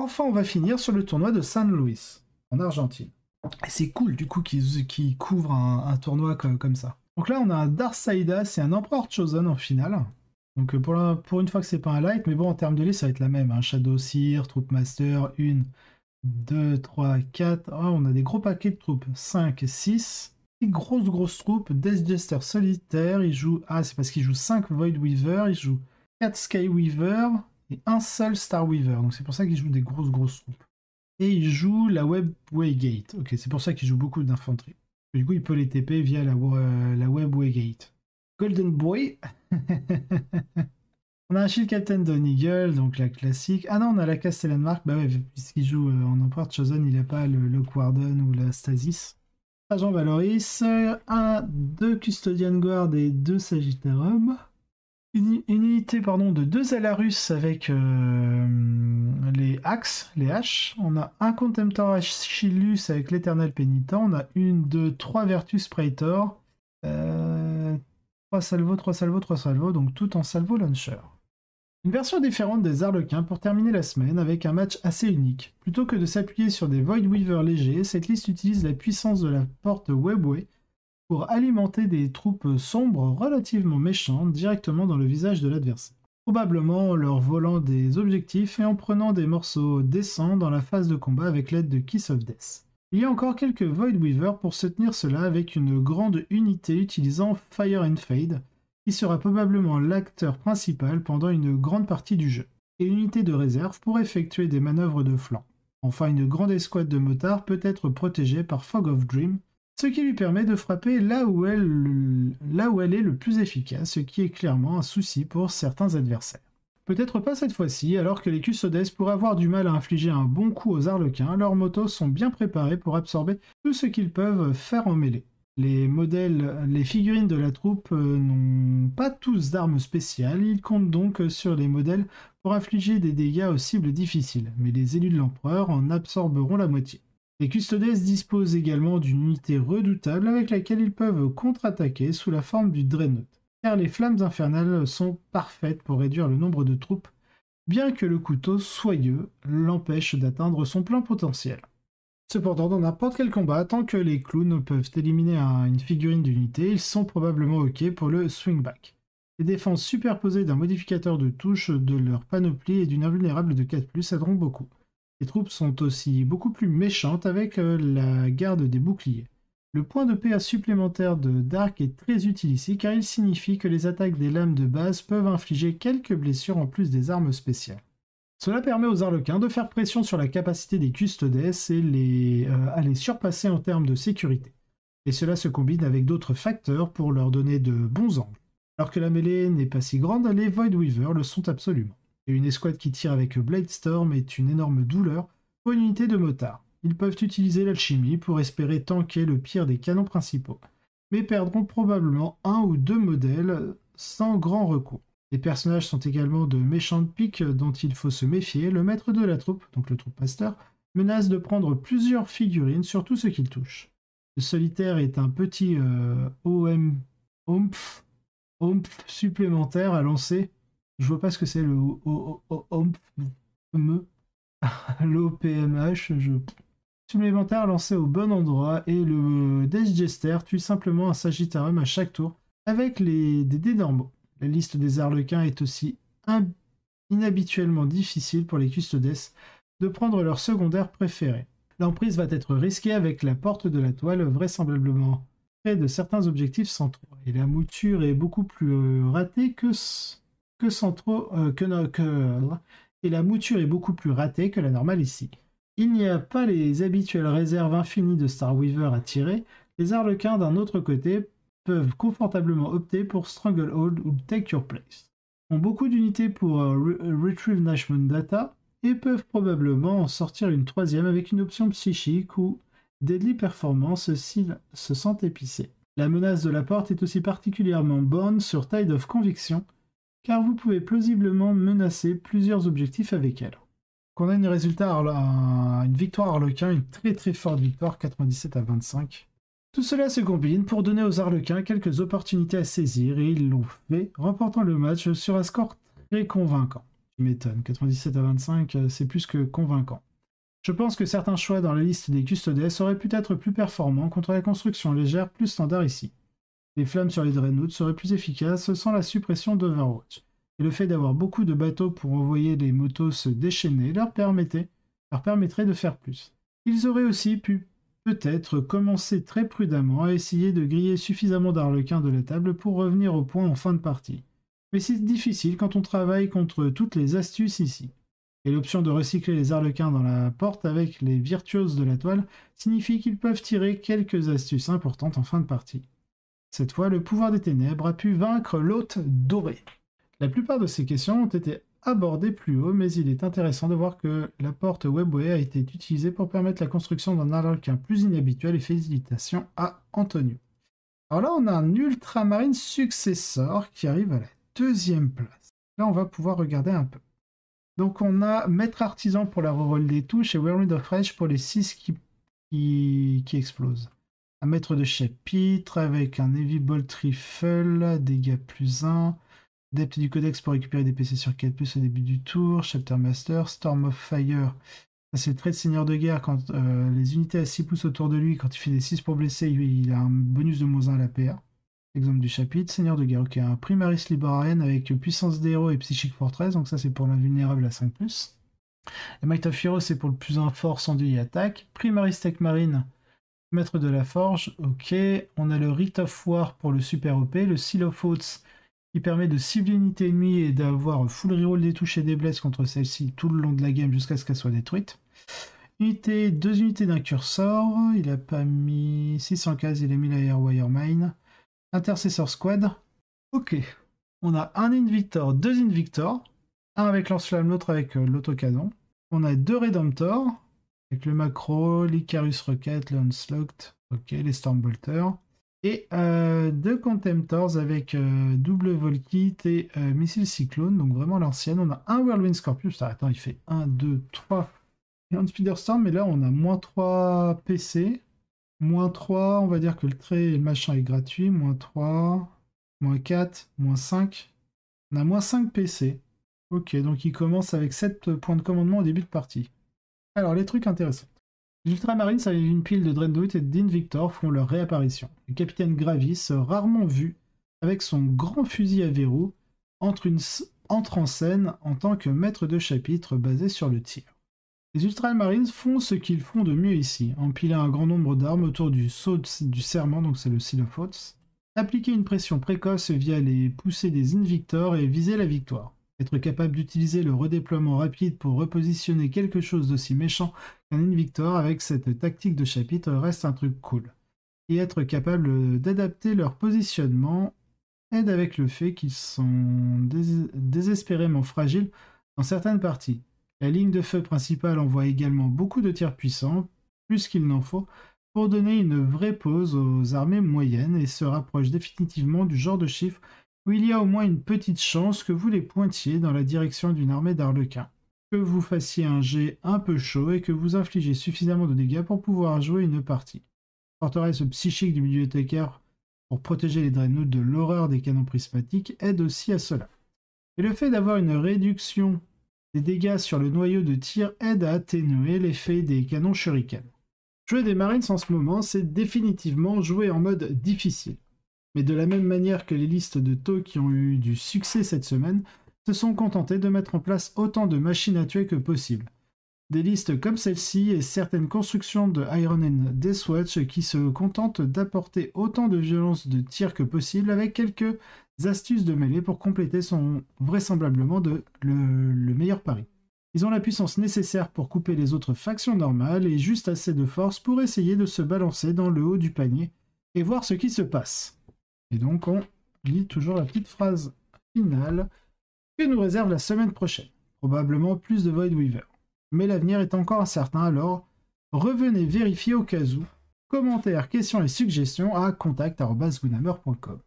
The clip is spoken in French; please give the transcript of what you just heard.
enfin on va finir sur le tournoi de San Luis, en Argentine. Et c'est cool du coup qu'ils couvrent un tournoi comme ça. Donc là on a un Darkseida, c'est un Empereur Chosen en finale. Donc pour une fois que c'est pas un light, mais bon en termes de liste ça va être la même. Hein. Shadow Seer, Troop Master, 1, 2, 3, 4. Oh, on a des gros paquets de troupes. 5, 6. Grosses troupes. Death Jester solitaire. Il joue. Ah, c'est parce qu'il joue 5 Void Weaver. Il joue 4 Sky Weaver et un seul Star Weaver. Donc c'est pour ça qu'il joue des grosses troupes. Et il joue la Webway Gate. Ok, c'est pour ça qu'il joue beaucoup d'infanterie. Du coup, il peut les TP via la Webway Gate. Golden Boy. On a un Shield Captain Don Eagle, donc la classique. Ah non, on a la Castellan Mark. Bah ouais, puisqu'il joue en Emperor Chosen, il n'a pas le Lock Warden ou la Stasis. Agent Valoris, 2 Custodian Guard et 2 Sagittarium. Une unité de 2 Alarus avec les axes, les haches. On a un Contemptor Achillus avec l'Éternel Pénitent. On a 1, 2, 3 Vertus Praetor. 3 salvo, 3 salvo, 3 salvo, donc tout en salvo launcher. Une version différente des Arlequins pour terminer la semaine avec un match assez unique. Plutôt que de s'appuyer sur des Void Weaver légers, cette liste utilise la puissance de la porte Webway pour alimenter des troupes sombres relativement méchantes directement dans le visage de l'adversaire. Probablement en leur volant des objectifs et en prenant des morceaux décents dans la phase de combat avec l'aide de Kiss of Death. Il y a encore quelques Void Weaver pour soutenir cela avec une grande unité utilisant Fire and Fade, qui sera probablement l'acteur principal pendant une grande partie du jeu, et une unité de réserve pour effectuer des manœuvres de flanc. Enfin, une grande escouade de motards peut être protégée par Fog of Dream, ce qui lui permet de frapper là où elle est le plus efficace, ce qui est clairement un souci pour certains adversaires. Peut-être pas cette fois-ci, alors que les Custodes pourraient avoir du mal à infliger un bon coup aux Arlequins, leurs motos sont bien préparés pour absorber tout ce qu'ils peuvent faire en mêlée. Les figurines de la troupe n'ont pas tous d'armes spéciales, ils comptent donc sur les modèles pour infliger des dégâts aux cibles difficiles, mais les élus de l'empereur en absorberont la moitié. Les Custodes disposent également d'une unité redoutable avec laquelle ils peuvent contre-attaquer sous la forme du Dreadnought, car les flammes infernales sont parfaites pour réduire le nombre de troupes, bien que le couteau soyeux l'empêche d'atteindre son plein potentiel. Cependant, dans n'importe quel combat, tant que les clowns peuvent éliminer une figurine d'unité, ils sont probablement ok pour le swingback. Les défenses superposées d'un modificateur de touche, de leur panoplie et d'une invulnérable de 4+, aideront beaucoup. Les troupes sont aussi beaucoup plus méchantes avec la garde des boucliers. Le point de PA supplémentaire de Dark est très utile ici car il signifie que les attaques des lames de base peuvent infliger quelques blessures en plus des armes spéciales. Cela permet aux Arlequins de faire pression sur la capacité des Custodes et à les surpasser en termes de sécurité. Et cela se combine avec d'autres facteurs pour leur donner de bons angles. Alors que la mêlée n'est pas si grande, les Void Weaver le sont absolument. Et une escouade qui tire avec Bladestorm est une énorme douleur pour une unité de motards. Ils peuvent utiliser l'alchimie pour espérer tanker le pire des canons principaux, mais perdront probablement 1 ou 2 modèles sans grand recours. Les personnages sont également de méchantes piques dont il faut se méfier. Le maître de la troupe, donc le troupe master, menace de prendre plusieurs figurines sur tout ce qu'il touche. Le solitaire est un petit OMF supplémentaire à lancer. Je vois pas ce que c'est le l'OPMH. Supplémentaire lancé au bon endroit et le Death Jester tue simplement un Sagittarium à chaque tour avec des dés normaux. La liste des Arlequins est aussi inhabituellement difficile pour les Custodes de prendre leur secondaire préféré. L'emprise va être risquée avec la porte de la toile vraisemblablement près de certains objectifs centraux. Et la mouture est beaucoup plus ratée et la mouture est beaucoup plus ratée que la normale ici. Il n'y a pas les habituelles réserves infinies de Star Weaver à tirer. Les Arlequins d'un autre côté peuvent confortablement opter pour Stranglehold ou Take Your Place. Ont beaucoup d'unités pour Retrieve National Data et peuvent probablement en sortir une troisième avec une option psychique ou Deadly Performance s'ils se sentent épicés. La menace de la porte est aussi particulièrement bonne sur Tide of Conviction, car vous pouvez plausiblement menacer plusieurs objectifs avec elle. On a une victoire Arlequin, une très forte victoire, 97-25. Tout cela se combine pour donner aux Arlequins quelques opportunités à saisir et ils l'ont fait, remportant le match sur un score très convaincant. qui m'étonne. 97 à 25, c'est plus que convaincant. Je pense que certains choix dans la liste des custodes auraient pu être plus performants contre la construction légère plus standard ici. Les flammes sur les Dreadnoughts seraient plus efficaces sans la suppression d'Overwatch. Et le fait d'avoir beaucoup de bateaux pour envoyer les motos se déchaîner leur permettrait de faire plus. Ils auraient aussi pu peut-être commencer très prudemment à essayer de griller suffisamment d'arlequins de la table pour revenir au point en fin de partie. Mais c'est difficile quand on travaille contre toutes les astuces ici. Et l'option de recycler les arlequins dans la porte avec les virtuoses de la toile signifie qu'ils peuvent tirer quelques astuces importantes en fin de partie. Cette fois, le pouvoir des ténèbres a pu vaincre l'hôte doré. La plupart de ces questions ont été abordées plus haut, mais il est intéressant de voir que la porte Webway a été utilisée pour permettre la construction d'un arlequin plus inhabituel et félicitations à Antonio. Alors là, on a un ultramarine successeur qui arrive à la 2e place. Là, on va pouvoir regarder un peu. Donc on a Maître Artisan pour la reroll des touches et Whirlwind of Rage pour les 6 qui explosent. Un maître de chapitre avec un Heavy Bolt Rifle, dégâts +1, adepte du codex pour récupérer des PC sur 4+, au début du tour, Chapter Master, Storm of Fire, ça c'est le trait de seigneur de guerre, quand les unités à 6 pouces autour de lui, quand il fait des 6 pour blesser, il a un bonus de -1 à la PA. Exemple du chapitre, Seigneur de guerre, ok, un Primaris Librarian avec puissance des héros et Psychic Fortress, donc ça c'est pour l'invulnérable à 5+. Le Might of Heroes c'est pour le +1 force, enduit et attaque. Primaris Tech Marine, maître de la forge, ok. On a le Rite of War pour le super OP, le Seal of Oaths qui permet de cibler une unité ennemie et d'avoir full reroll des touches et des blesses contre celle-ci tout le long de la game jusqu'à ce qu'elle soit détruite. 2 unités d'un cursor, il a pas mis 600 cases, il a mis la Airwire Mine. Intercessor Squad. Ok. On a un Invictor, 2 Invictor. Un avec lance-flamme, l'autre avec l'autocanon. On a 2 Redemptor. Avec le Macro, l'Icarus Rocket, le Onslaught. Ok, les Stormbolters. Et 2 Contemptors avec double Volkit et missile Cyclone. Donc vraiment l'ancienne. On a un Whirlwind Scorpius. Attends, il fait 1, 2, 3. Et un Speederstorm. Mais là, on a -3 PC. -3, on va dire que le trait et le machin est gratuit. -3, -4, -5. On a -5 PC. Ok, donc il commence avec 7 points de commandement au début de partie. Alors, les trucs intéressants. Les Ultramarines avec une pile de Dreadnought et d'Invictor font leur réapparition. Le capitaine Gravis, rarement vu, avec son grand fusil à verrou, entre en scène en tant que maître de chapitre basé sur le tir. Les Ultramarines font ce qu'ils font de mieux ici, empiler un grand nombre d'armes autour du sceau du serment, donc c'est le Seal of Oaths, appliquer une pression précoce via les poussées des Invictors et viser la victoire. Être capable d'utiliser le redéploiement rapide pour repositionner quelque chose d'aussi méchant qu'un Invictor avec cette tactique de chapitre reste un truc cool. Et être capable d'adapter leur positionnement aide avec le fait qu'ils sont désespérément fragiles dans certaines parties. La ligne de feu principale envoie également beaucoup de tirs puissants, plus qu'il n'en faut, pour donner une vraie pause aux armées moyennes et se rapproche définitivement du genre de chiffre où il y a au moins une petite chance que vous les pointiez dans la direction d'une armée d'arlequins. Que vous fassiez un jet un peu chaud et que vous infligez suffisamment de dégâts pour pouvoir jouer une partie. Forteresse psychique du bibliothécaire pour protéger les Dreadnoughts de l'horreur des canons prismatiques aide aussi à cela. Et le fait d'avoir une réduction des dégâts sur le noyau de tir aide à atténuer l'effet des canons shuriken. Jouer des Marines en ce moment, c'est définitivement jouer en mode difficile. Mais de la même manière que les listes de taux qui ont eu du succès cette semaine, se sont contentés de mettre en place autant de machines à tuer que possible. Des listes comme celle-ci et certaines constructions de Iron and Deathwatch qui se contentent d'apporter autant de violence de tir que possible avec quelques astuces de mêlée pour compléter son vraisemblablement le meilleur pari. Ils ont la puissance nécessaire pour couper les autres factions normales et juste assez de force pour essayer de se balancer dans le haut du panier et voir ce qui se passe. Et donc on lit toujours la petite phrase finale que nous réserve la semaine prochaine. Probablement plus de Void Weaver. Mais l'avenir est encore incertain, alors revenez vérifier au cas où. Commentaires, questions et suggestions à contact@goonhammer.com.